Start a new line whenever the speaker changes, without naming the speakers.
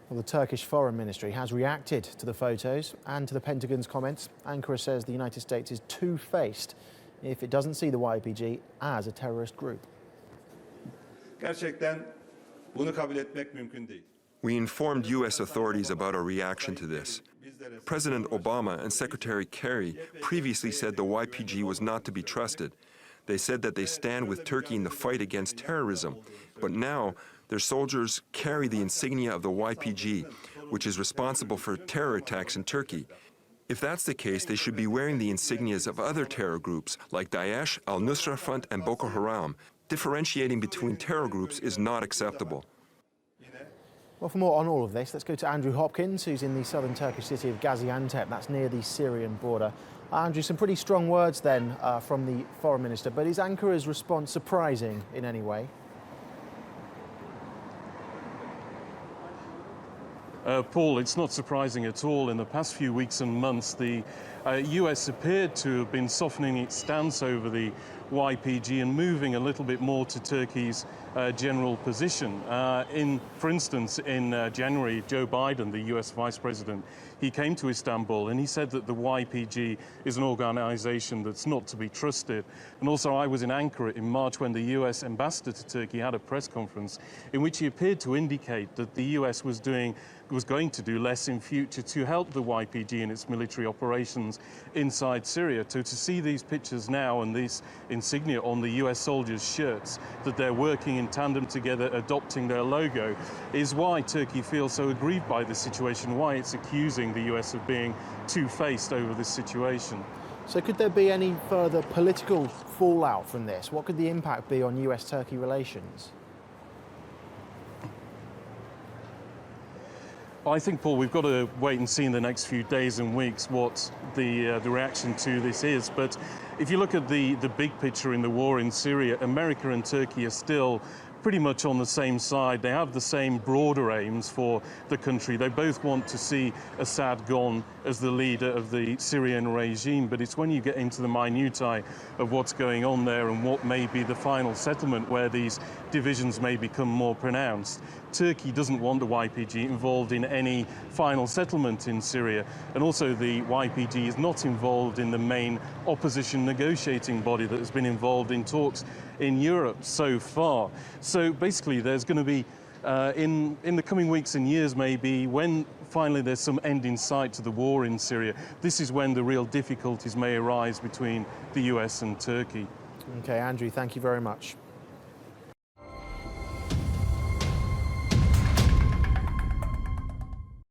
Well, the Turkish Foreign Ministry has reacted to the photos and to the Pentagon's comments. Ankara says the United States is two-faced if it doesn't see the YPG as a terrorist group.
Gerçekten bunu kabul etmek mümkün değil.
We informed U.S. authorities about our reaction to this. President Obama and Secretary Kerry previously said the YPG was not to be trusted. They said that they stand with Turkey in the fight against terrorism, but now their soldiers carry the insignia of the YPG, which is responsible for terror attacks in Turkey. If that's the case, they should be wearing the insignias of other terror groups like Daesh, al-Nusra Front, and Boko Haram. Differentiating between terror groups is not acceptable.
Well, for more on all of this, let's go to Andrew Hopkins, who's in the southern Turkish city of Gaziantep. That's near the Syrian border. Andrew, some pretty strong words then from the foreign minister, but is Ankara's response surprising in any way?
Paul, it's not surprising at all. In the past few weeks and months, the US appeared to have been softening its stance over the YPG and moving a little bit more to Turkey's general position. For instance, in January, Joe Biden, the US Vice President, he came to Istanbul and he said that the YPG is an organization that's not to be trusted. And also I was in Ankara in March when the US ambassador to Turkey had a press conference in which he appeared to indicate that the US was going to do less in future to help the YPG in its military operations inside Syria. So to see these pictures now and these insignia on the US soldiers' shirts, that they're working in tandem together, adopting their logo, is why Turkey feels so aggrieved by this situation, why it's accusing the US of being two-faced over this situation.
So could there be any further political fallout from this? What could the impact be on US-Turkey relations?
I think, Paul, we've got to wait and see in the next few days and weeks what the reaction to this is. But if you look at the big picture in the war in Syria, America and Turkey are still pretty much on the same side. They have the same broader aims for the country. They both want to see Assad gone as the leader of the Syrian regime, but it's when you get into the minutiae of what's going on there and what may be the final settlement where these divisions may become more pronounced. Turkey doesn't want the YPG involved in any final settlement in Syria, and also the YPG is not involved in the main opposition negotiating body that has been involved in talks in Europe so far. So basically there's going to be, in the coming weeks and years maybe, when finally there's some end in sight to the war in Syria, this is when the real difficulties may arise between the US and Turkey.
Okay, Andrew, thank you very much.